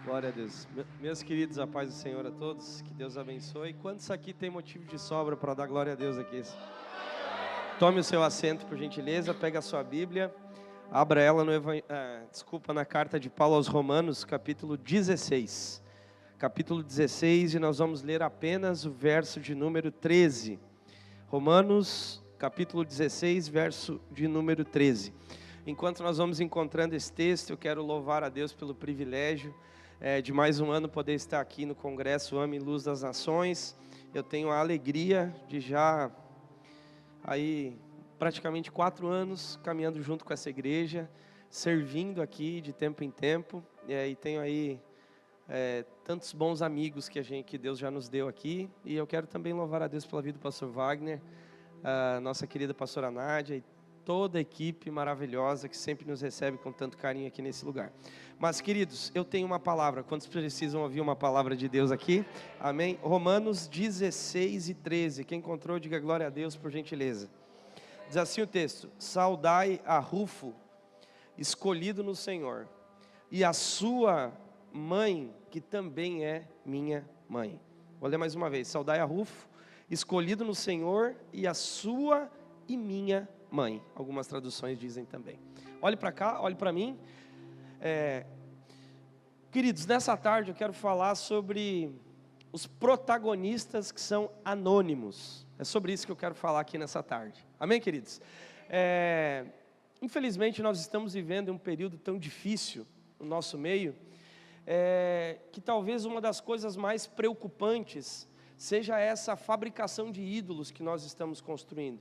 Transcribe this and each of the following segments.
Glória a Deus. Meus queridos, a paz do Senhor a todos, que Deus abençoe. Quantos aqui tem motivo de sobra para dar glória a Deus aqui? Tome o seu assento, por gentileza, pega a sua Bíblia, abra ela na carta de Paulo aos Romanos, capítulo 16. Capítulo 16, e nós vamos ler apenas o verso de número 13. Romanos, capítulo 16, verso de número 13. Enquanto nós vamos encontrando esse texto, eu quero louvar a Deus pelo privilégio de mais um ano poder estar aqui no Congresso Ame Luz das Nações. Eu tenho a alegria de já, aí, praticamente 4 anos caminhando junto com essa igreja, servindo aqui de tempo em tempo, e aí tenho aí tantos bons amigos que Deus já nos deu aqui, e eu quero também louvar a Deus pela vida do pastor Wagner, a nossa querida pastora Nádia, e toda a equipe maravilhosa que sempre nos recebe com tanto carinho aqui nesse lugar. Mas, queridos, eu tenho uma palavra. Quantos precisam ouvir uma palavra de Deus aqui? Amém? Romanos 16 e 13. Quem encontrou, diga glória a Deus, por gentileza. Diz assim o texto: saudai a Rufo, escolhido no Senhor, e a sua mãe, que também é minha mãe. Vou ler mais uma vez. Saudai a Rufo, escolhido no Senhor, e a sua e minha mãe. Algumas traduções dizem também. Olhe para cá, olhe para mim. Queridos, nessa tarde eu quero falar sobre os protagonistas que são anônimos. É sobre isso que eu quero falar aqui nessa tarde. Amém, queridos? Infelizmente nós estamos vivendo um período tão difícil no nosso meio, que talvez uma das coisas mais preocupantes seja essa fabricação de ídolos que nós estamos construindo.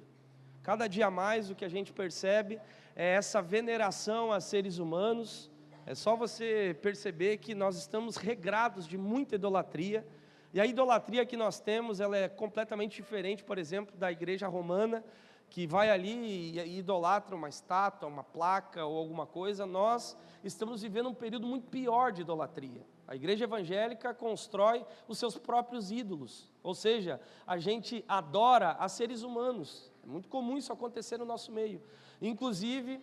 Cada dia mais o que a gente percebe é essa veneração a seres humanos. É só você perceber que nós estamos regrados de muita idolatria. E a idolatria que nós temos, ela é completamente diferente, por exemplo, da igreja romana, que vai ali e idolatra uma estátua, uma placa ou alguma coisa. Nós estamos vivendo um período muito pior de idolatria. A igreja evangélica constrói os seus próprios ídolos, ou seja, a gente adora a seres humanos. É muito comum isso acontecer no nosso meio. Inclusive,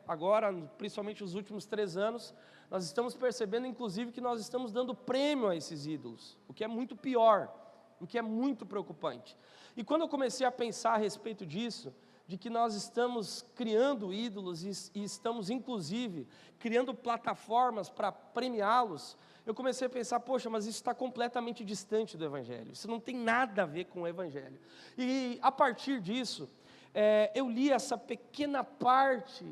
agora, principalmente nos últimos 3 anos, nós estamos percebendo, inclusive, que nós estamos dando prêmio a esses ídolos, o que é muito pior, o que é muito preocupante. E quando eu comecei a pensar a respeito disso, de que nós estamos criando ídolos e estamos, inclusive, criando plataformas para premiá-los, eu comecei a pensar, poxa, mas isso está completamente distante do Evangelho, isso não tem nada a ver com o Evangelho. E a partir disso, eu li essa pequena parte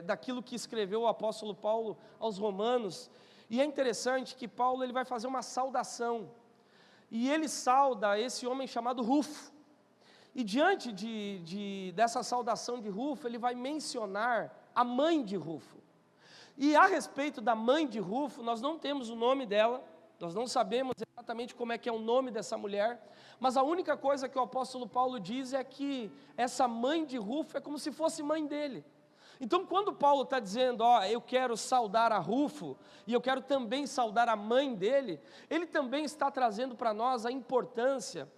daquilo que escreveu o apóstolo Paulo aos Romanos, e é interessante que Paulo ele vai fazer uma saudação, e ele sauda esse homem chamado Rufo, e diante dessa saudação de Rufo, ele vai mencionar a mãe de Rufo. E a respeito da mãe de Rufo, nós não temos o nome dela, nós não sabemos exatamente como é que é o nome dessa mulher, mas a única coisa que o apóstolo Paulo diz é que essa mãe de Rufo é como se fosse mãe dele. Então, quando Paulo está dizendo, eu quero saudar a Rufo, e eu quero também saudar a mãe dele, ele também está trazendo para nós a importância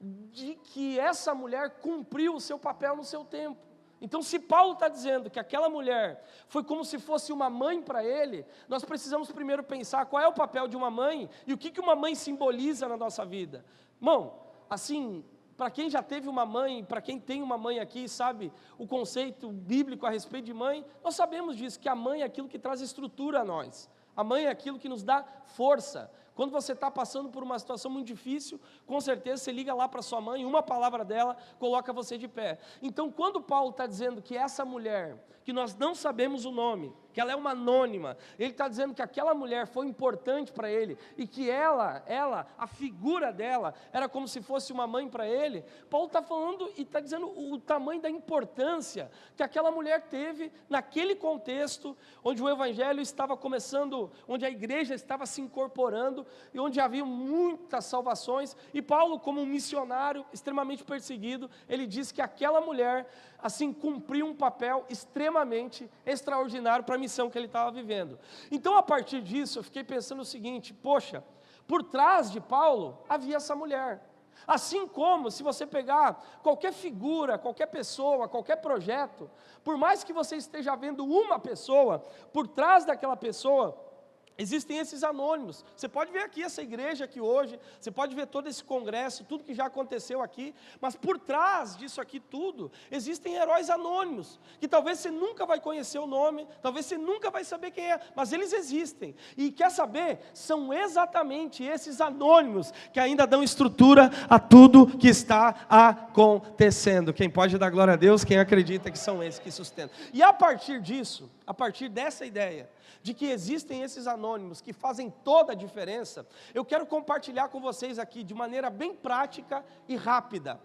de que essa mulher cumpriu o seu papel no seu tempo. Então, se Paulo está dizendo que aquela mulher foi como se fosse uma mãe para ele, nós precisamos primeiro pensar qual é o papel de uma mãe e o que uma mãe simboliza na nossa vida. Irmão, assim, para quem já teve uma mãe, para quem tem uma mãe aqui, sabe o conceito bíblico a respeito de mãe, nós sabemos disso, que a mãe é aquilo que traz estrutura a nós. A mãe é aquilo que nos dá força. Quando você está passando por uma situação muito difícil, com certeza você liga lá para sua mãe, uma palavra dela coloca você de pé. Então, quando Paulo está dizendo que essa mulher, que nós não sabemos o nome, que ela é uma anônima, ele está dizendo que aquela mulher foi importante para ele, e que ela, a figura dela, era como se fosse uma mãe para ele. Paulo está falando e está dizendo o tamanho da importância que aquela mulher teve naquele contexto, onde o evangelho estava começando, onde a igreja estava se incorporando, e onde havia muitas salvações, e Paulo, como um missionário extremamente perseguido, ele diz que aquela mulher, assim, cumpriu um papel extremamente extraordinário para a missão que ele estava vivendo. Então, a partir disso, eu fiquei pensando o seguinte, poxa, por trás de Paulo, havia essa mulher. Assim como, se você pegar qualquer figura, qualquer pessoa, qualquer projeto, por mais que você esteja vendo uma pessoa, por trás daquela pessoa, Existem esses anônimos. Você pode ver aqui essa igreja aqui hoje, você pode ver todo esse congresso, tudo que já aconteceu aqui, mas por trás disso aqui tudo, existem heróis anônimos, que talvez você nunca vai conhecer o nome, talvez você nunca vai saber quem é, mas eles existem. E quer saber? São exatamente esses anônimos que ainda dão estrutura a tudo que está acontecendo. Quem pode dar glória a Deus, quem acredita que são esses que sustentam. E a partir disso, a partir dessa ideia, de que existem esses anônimos que fazem toda a diferença, eu quero compartilhar com vocês aqui, de maneira bem prática e rápida,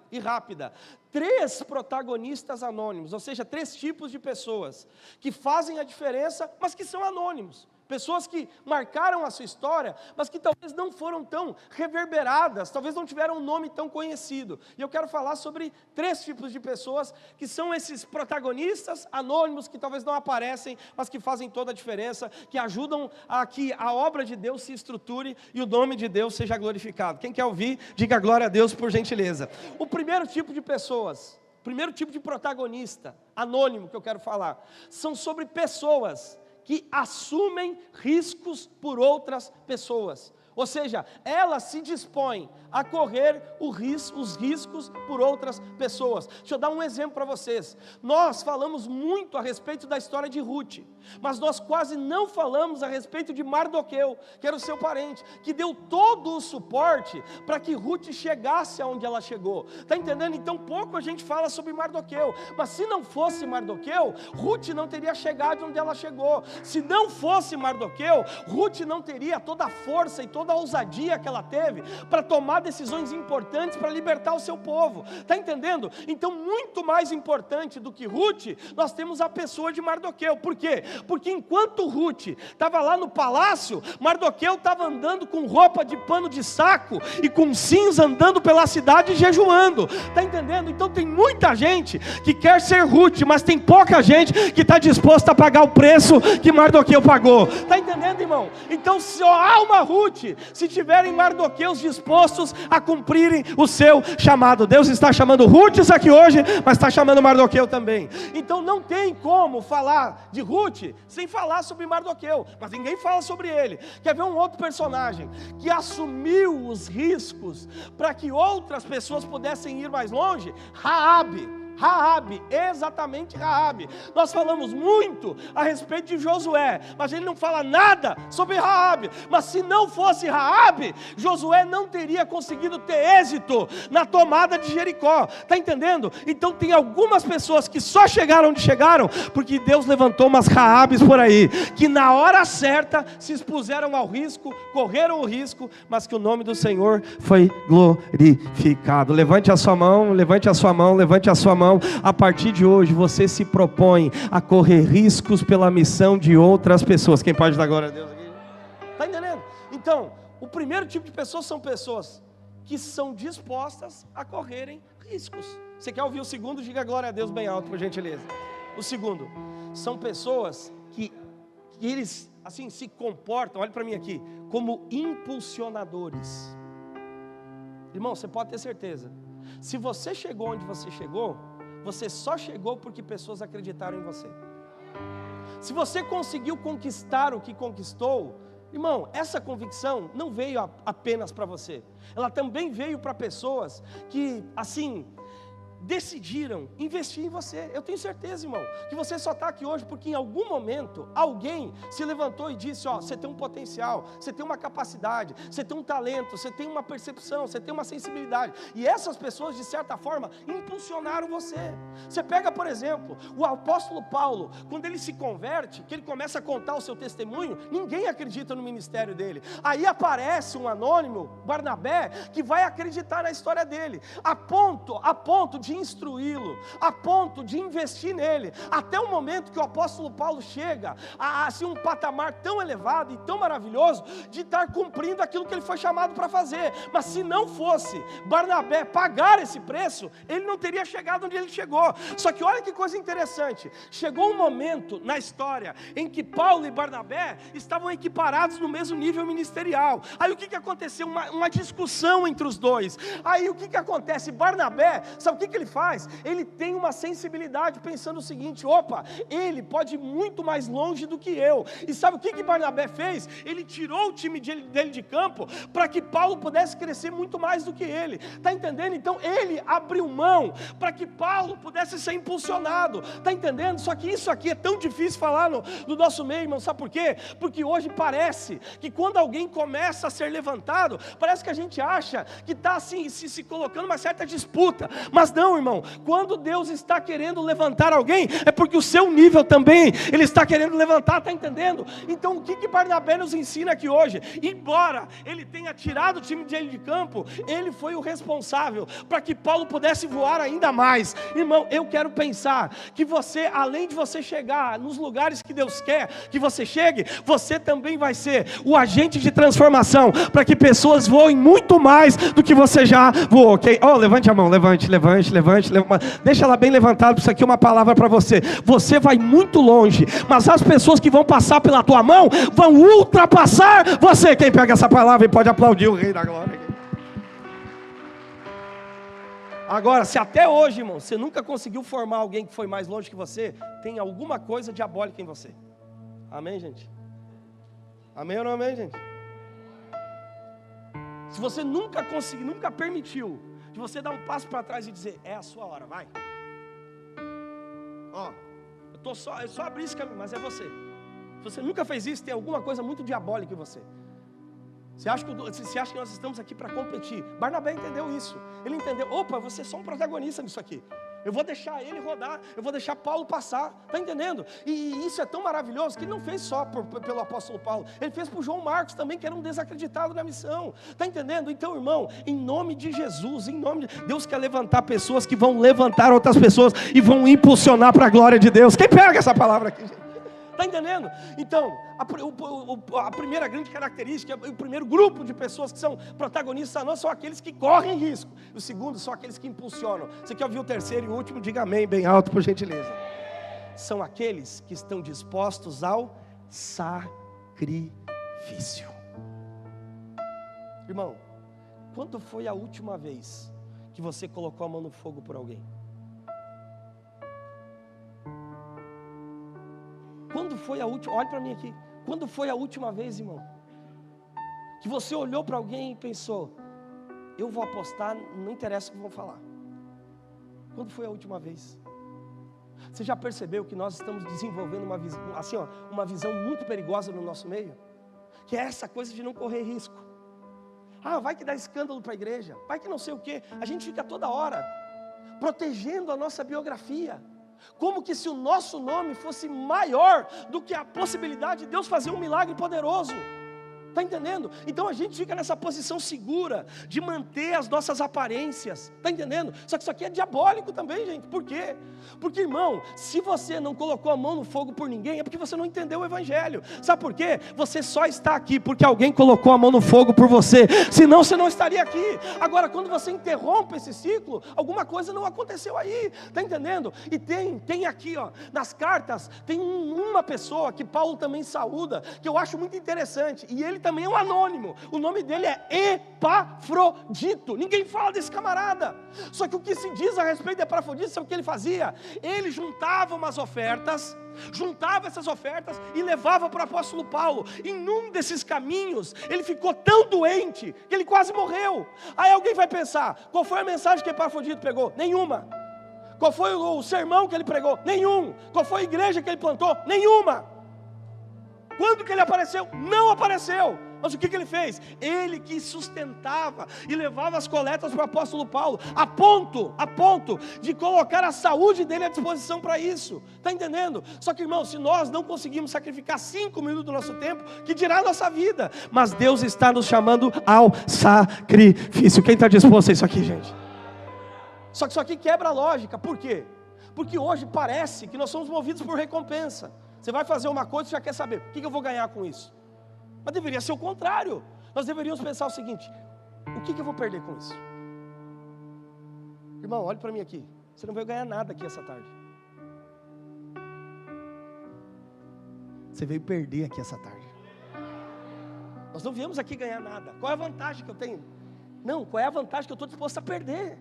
3 protagonistas anônimos, ou seja, 3 tipos de pessoas, que fazem a diferença, mas que são anônimos. Pessoas que marcaram a sua história, mas que talvez não foram tão reverberadas, talvez não tiveram um nome tão conhecido. E eu quero falar sobre 3 tipos de pessoas, que são esses protagonistas anônimos, que talvez não aparecem, mas que fazem toda a diferença, que ajudam a que a obra de Deus se estruture e o nome de Deus seja glorificado. Quem quer ouvir, diga glória a Deus por gentileza. O primeiro tipo de pessoas, o primeiro tipo de protagonista anônimo que eu quero falar, são sobre pessoas que assumem riscos por outras pessoas. Ou seja, elas se dispõem a correr os riscos por outras pessoas. Deixa eu dar um exemplo para vocês. Nós falamos muito a respeito da história de Ruth, mas nós quase não falamos a respeito de Mardoqueu, que era o seu parente, que deu todo o suporte para que Ruth chegasse aonde ela chegou. Está entendendo? Então pouco a gente fala sobre Mardoqueu, mas se não fosse Mardoqueu, Ruth não teria chegado onde ela chegou. Se não fosse Mardoqueu, Ruth não teria toda a força e toda a ousadia que ela teve para tomar decisões importantes para libertar o seu povo. Está entendendo? Então, muito mais importante do que Ruth, nós temos a pessoa de Mardoqueu. Por quê? Porque enquanto Ruth estava lá no palácio, Mardoqueu estava andando com roupa de pano de saco e com cinza, andando pela cidade jejuando. Está entendendo? Então tem muita gente que quer ser Ruth, mas tem pouca gente que está disposta a pagar o preço que Mardoqueu pagou. Está entendendo, irmão? Então só há uma Ruth se tiverem Mardoqueus dispostos a cumprirem o seu chamado. Deus está chamando Ruths aqui hoje, mas está chamando Mardoqueu também. Então não tem como falar de Ruth sem falar sobre Mardoqueu, mas ninguém fala sobre ele. Quer ver um outro personagem que assumiu os riscos para que outras pessoas pudessem ir mais longe? Raabe, exatamente Raabe. Nós falamos muito a respeito de Josué, mas ele não fala nada sobre Raabe. Mas se não fosse Raabe, Josué não teria conseguido ter êxito na tomada de Jericó. Está entendendo? Então tem algumas pessoas que só chegaram onde chegaram porque Deus levantou umas Raabes por aí, que na hora certa se expuseram ao risco, correram o risco, mas que o nome do Senhor foi glorificado. Levante a sua mão, levante a sua mão, levante a sua mão. A partir de hoje você se propõe a correr riscos pela missão de outras pessoas. Quem pode dar glória a Deus aqui? Está entendendo? Então, o primeiro tipo de pessoas são pessoas que são dispostas a correrem riscos. Você quer ouvir o segundo? Diga glória a Deus bem alto, por gentileza. O segundo, são pessoas que eles assim se comportam, olha para mim aqui, como impulsionadores. Irmão, você pode ter certeza, se você chegou onde você chegou, você só chegou porque pessoas acreditaram em você. Se você conseguiu conquistar o que conquistou, irmão, essa convicção não veio apenas para você. Ela também veio para pessoas que, assim, decidiram investir em você. Eu tenho certeza, irmão, que você só está aqui hoje porque em algum momento alguém se levantou e disse: ó, você tem um potencial, você tem uma capacidade, você tem um talento, você tem uma percepção, você tem uma sensibilidade, e essas pessoas de certa forma impulsionaram você. Você pega, por exemplo, o apóstolo Paulo, quando ele se converte, que ele começa a contar o seu testemunho, ninguém acredita no ministério dele. Aí aparece um anônimo, Barnabé, que vai acreditar na história dele, a ponto de instruí-lo, a ponto de investir nele, até o momento que o apóstolo Paulo chega a assim, um patamar tão elevado e tão maravilhoso, de estar cumprindo aquilo que ele foi chamado para fazer. Mas se não fosse Barnabé pagar esse preço, ele não teria chegado onde ele chegou. Só que olha que coisa interessante, chegou um momento na história em que Paulo e Barnabé estavam equiparados no mesmo nível ministerial. Aí o que aconteceu? Uma discussão entre os dois. Aí o que acontece? Barnabé, sabe o que ele faz? Ele tem uma sensibilidade pensando o seguinte: opa, ele pode ir muito mais longe do que eu. E sabe o que Barnabé fez? Ele tirou o time dele de campo para que Paulo pudesse crescer muito mais do que ele. Está entendendo? Então ele abriu mão para que Paulo pudesse ser impulsionado. Está entendendo? Só que isso aqui é tão difícil falar no nosso meio, irmão. Sabe por quê? Porque hoje parece que quando alguém começa a ser levantado, parece que a gente acha que está assim, se colocando uma certa disputa. Mas não, irmão, quando Deus está querendo levantar alguém, é porque o seu nível também, Ele está querendo levantar, está entendendo? Então o que Barnabé nos ensina aqui hoje? Embora ele tenha tirado o time dele de campo, ele foi o responsável para que Paulo pudesse voar ainda mais. Irmão, eu quero pensar que você, além de você chegar nos lugares que Deus quer que você chegue, você também vai ser o agente de transformação, para que pessoas voem muito mais do que você já voou, ok? Oh, levante a mão, levante, deixa ela bem levantada, isso aqui é uma palavra para você. Você vai muito longe, mas as pessoas que vão passar pela tua mão, vão ultrapassar você. Quem pega essa palavra e pode aplaudir o Rei da Glória. Agora, se até hoje, irmão, você nunca conseguiu formar alguém que foi mais longe que você, tem alguma coisa diabólica em você. Amém, gente? Amém ou não amém, gente? Se você nunca conseguiu, nunca permitiu de você dar um passo para trás e dizer: é a sua hora, vai. Ó, eu só abri esse caminho, mas é você. Se você nunca fez isso, tem alguma coisa muito diabólica em você. Você acha que nós estamos aqui para competir? Barnabé entendeu isso. Ele entendeu: opa, você é só um protagonista nisso aqui. Eu vou deixar ele rodar, eu vou deixar Paulo passar. Está entendendo? E isso é tão maravilhoso que ele não fez só pelo apóstolo Paulo. Ele fez para o João Marcos também, que era um desacreditado na missão. Está entendendo? Então, irmão, em nome de Jesus, em nome de Deus, quer levantar pessoas que vão levantar outras pessoas e vão impulsionar para a glória de Deus. Quem pega essa palavra aqui, gente? Está entendendo? Então, a primeira grande característica, o primeiro grupo de pessoas que são protagonistas nós são aqueles que correm risco. O segundo são aqueles que impulsionam. Você quer ouvir o terceiro e o último? Diga amém bem alto, por gentileza. São aqueles que estão dispostos ao sacrifício. Irmão, quando foi a última vez que você colocou a mão no fogo por alguém? Quando foi a última, olha para mim aqui, quando foi a última vez, irmão, que você olhou para alguém e pensou: eu vou apostar, não interessa o que vão falar? Quando foi a última vez? Você já percebeu que nós estamos desenvolvendo uma visão, assim, uma visão muito perigosa no nosso meio? Que é essa coisa de não correr risco. Ah, vai que dá escândalo para a igreja, vai que não sei o quê. A gente fica toda hora protegendo a nossa biografia, como que se o nosso nome fosse maior do que a possibilidade de Deus fazer um milagre poderoso. Está entendendo? Então a gente fica nessa posição segura de manter as nossas aparências. Está entendendo? Só que isso aqui é diabólico também, gente. Por quê? Porque, irmão, se você não colocou a mão no fogo por ninguém, é porque você não entendeu o evangelho. Sabe por quê? Você só está aqui porque alguém colocou a mão no fogo por você. Senão você não estaria aqui. Agora, quando você interrompe esse ciclo, alguma coisa não aconteceu aí. Está entendendo? E tem aqui, nas cartas, tem uma pessoa que Paulo também saúda, que eu acho muito interessante. E ele também é um anônimo. O nome dele é Epafrodito. Ninguém fala desse camarada. Só que o que se diz a respeito de Epafrodito, sabe o que ele fazia? Ele juntava umas ofertas, juntava essas ofertas e levava para o apóstolo Paulo. Em um desses caminhos, ele ficou tão doente que ele quase morreu. Aí alguém vai pensar: qual foi a mensagem que Epafrodito pegou? Nenhuma. Qual foi o sermão que ele pregou? Nenhum. Qual foi a igreja que ele plantou? Nenhuma. Quando que ele apareceu? Não apareceu. Mas o que ele fez? Ele que sustentava e levava as coletas para o apóstolo Paulo, a ponto de colocar a saúde dele à disposição para isso. Está entendendo? Só que, irmão, se nós não conseguimos sacrificar 5 minutos do nosso tempo, que dirá a nossa vida? Mas Deus está nos chamando ao sacrifício. Quem está disposto a isso aqui, gente? Só que isso aqui quebra a lógica. Por quê? Porque hoje parece que nós somos movidos por recompensa. Você vai fazer uma coisa e já quer saber: o que eu vou ganhar com isso? Mas deveria ser o contrário. Nós deveríamos pensar o seguinte: o que eu vou perder com isso? Irmão, olhe para mim aqui. Você não vai ganhar nada aqui essa tarde. Você veio perder aqui essa tarde. Nós não viemos aqui ganhar nada. Qual é a vantagem que eu tenho? Não, qual é a vantagem que eu estou disposto a perder?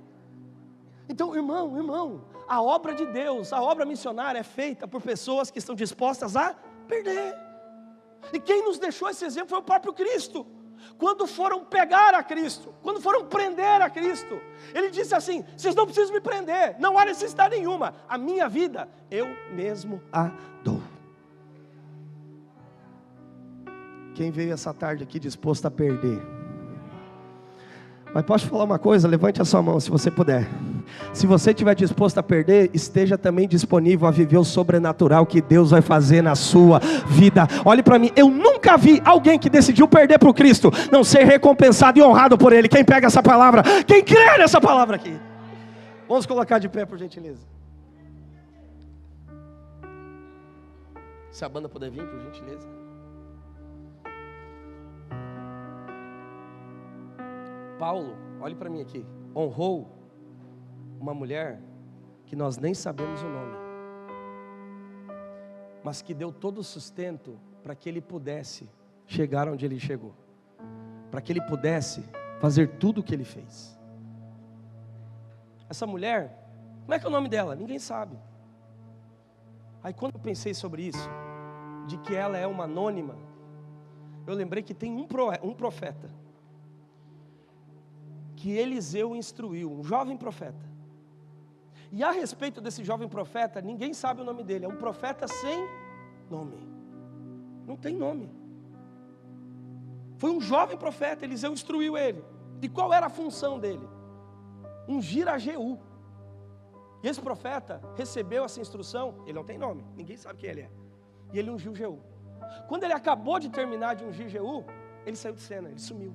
Então, irmão, a obra de Deus, a obra missionária é feita por pessoas que estão dispostas a perder. E quem nos deixou esse exemplo foi o próprio Cristo. Quando foram pegar a Cristo, quando foram prender a Cristo, Ele disse assim: vocês não precisam me prender, não há necessidade nenhuma, a minha vida eu mesmo a dou. Quem veio essa tarde aqui disposto a perder? Mas posso falar uma coisa? Levante a sua mão se você puder. Se você estiver disposto a perder, esteja também disponível a viver o sobrenatural que Deus vai fazer na sua vida. Olhe para mim, eu nunca vi alguém que decidiu perder para o Cristo não ser recompensado e honrado por Ele. Quem pega essa palavra? Quem crê nessa palavra aqui? Vamos colocar de pé, por gentileza. Se a banda puder vir, por gentileza. Paulo, olhe para mim aqui, honrou uma mulher que nós nem sabemos o nome, mas que deu todo o sustento para que ele pudesse chegar onde ele chegou, para que ele pudesse fazer tudo o que ele fez. Essa mulher, como é que é o nome dela? Ninguém sabe. Aí quando eu pensei sobre isso, de que ela é uma anônima, eu lembrei que tem um profeta, que Eliseu instruiu, um jovem profeta. E a respeito desse jovem profeta, ninguém sabe o nome dele. É um profeta sem nome. Não tem nome. Foi um jovem profeta, Eliseu instruiu ele. E qual era a função dele? Ungir a Jeú. E esse profeta recebeu essa instrução, ele não tem nome, ninguém sabe quem ele é. E ele ungiu Jeú. Quando ele acabou de terminar de ungir Jeú, ele saiu de cena, ele sumiu.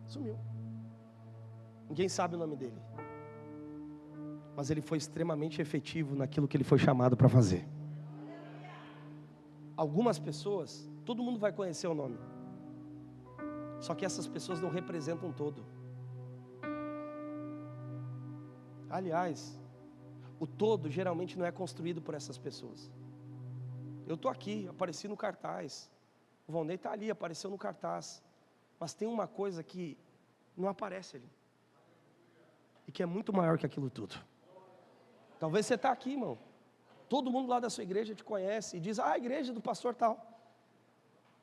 Sumiu. Ninguém sabe o nome dele. Mas ele foi extremamente efetivo naquilo que ele foi chamado para fazer. Algumas pessoas, todo mundo vai conhecer o nome. Só que essas pessoas não representam um todo. Aliás, o todo geralmente não é construído por essas pessoas. Eu estou aqui, apareci no cartaz. O Valnei está ali, apareceu no cartaz. Mas tem uma coisa que não aparece ali. E que é muito maior que aquilo tudo. Talvez você está aqui, irmão. Todo mundo lá da sua igreja te conhece e diz: a igreja do pastor tal.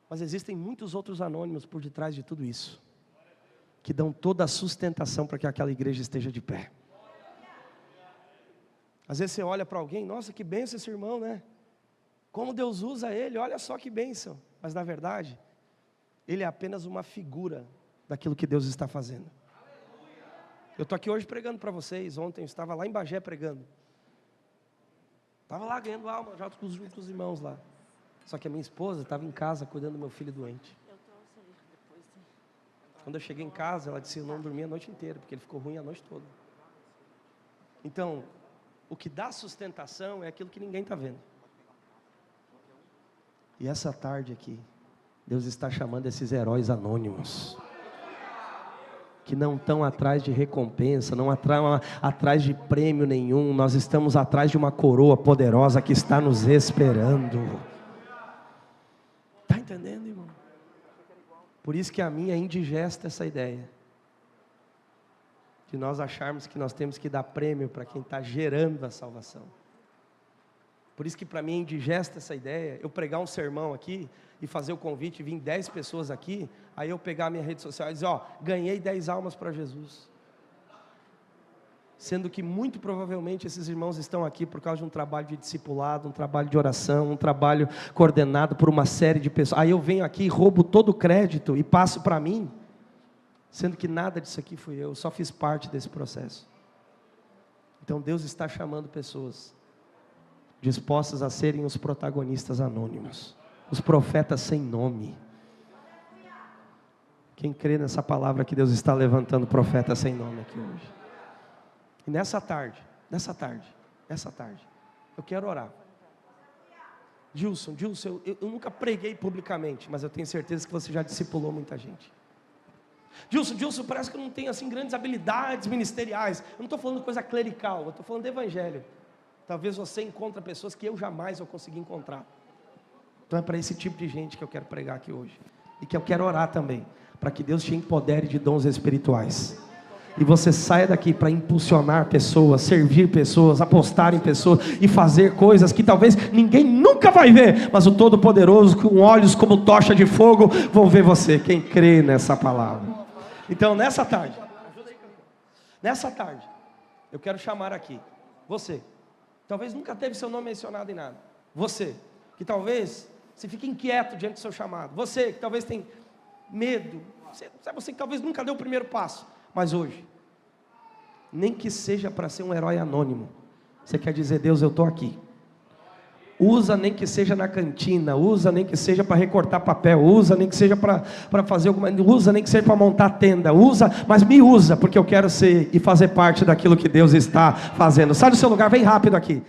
Mas existem muitos outros anônimos por detrás de tudo isso, que dão toda a sustentação para que aquela igreja esteja de pé. Às vezes você olha para alguém: nossa, que bênção esse irmão, né? Como Deus usa ele, olha só que bênção. Mas na verdade, ele é apenas uma figura daquilo que Deus está fazendo. Eu estou aqui hoje pregando para vocês. Ontem eu estava lá em Bagé pregando. Estava lá ganhando alma, já com os irmãos lá. Só que a minha esposa estava em casa cuidando do meu filho doente. Quando eu cheguei em casa, ela disse: eu não dormi a noite inteira, porque ele ficou ruim a noite toda. Então, o que dá sustentação é aquilo que ninguém está vendo. E essa tarde aqui, Deus está chamando esses heróis anônimos, que não estão atrás de recompensa, não atrás de prêmio nenhum. Nós estamos atrás de uma coroa poderosa que está nos esperando. Está entendendo, irmão? Por isso que a minha é indigesta essa ideia de nós acharmos que nós temos que dar prêmio para quem está gerando a salvação. Por isso que para mim é indigesta essa ideia, eu pregar um sermão aqui e fazer o convite, vir 10 pessoas aqui, aí eu pegar a minha rede social e dizer: ó, ganhei 10 almas para Jesus. Sendo que muito provavelmente esses irmãos estão aqui por causa de um trabalho de discipulado, um trabalho de oração, um trabalho coordenado por uma série de pessoas. Aí eu venho aqui, roubo todo o crédito e passo para mim, sendo que nada disso aqui fui eu só fiz parte desse processo. Então Deus está chamando pessoas dispostas a serem os protagonistas anônimos, os profetas sem nome. Quem crê nessa palavra que Deus está levantando profetas sem nome aqui hoje? E nessa tarde, eu quero orar. Gilson, eu nunca preguei publicamente, mas eu tenho certeza que você já discipulou muita gente. Gilson, parece que eu não tenho assim grandes habilidades ministeriais. Eu não estou falando coisa clerical, eu estou falando de evangelho. Talvez você encontre pessoas que eu jamais vou conseguir encontrar. Então é para esse tipo de gente que eu quero pregar aqui hoje. E que eu quero orar também, para que Deus te empodere de dons espirituais. E você saia daqui para impulsionar pessoas, servir pessoas, apostar em pessoas e fazer coisas que talvez ninguém nunca vai ver, mas o Todo-Poderoso, com olhos como tocha de fogo, vão ver você. Quem crê nessa palavra? Então, nessa tarde, eu quero chamar aqui você, talvez nunca teve seu nome mencionado em nada. Você, que talvez você fique inquieto diante do seu chamado. Você, que talvez tem medo. Você que talvez nunca deu o primeiro passo. Mas hoje, nem que seja para ser um herói anônimo, você quer dizer: Deus, eu estou aqui. Usa nem que seja na cantina, usa nem que seja para recortar papel, usa nem que seja para fazer alguma, usa nem que seja para montar tenda, usa, mas me usa, porque eu quero ser e fazer parte daquilo que Deus está fazendo. Sai do seu lugar, vem rápido aqui.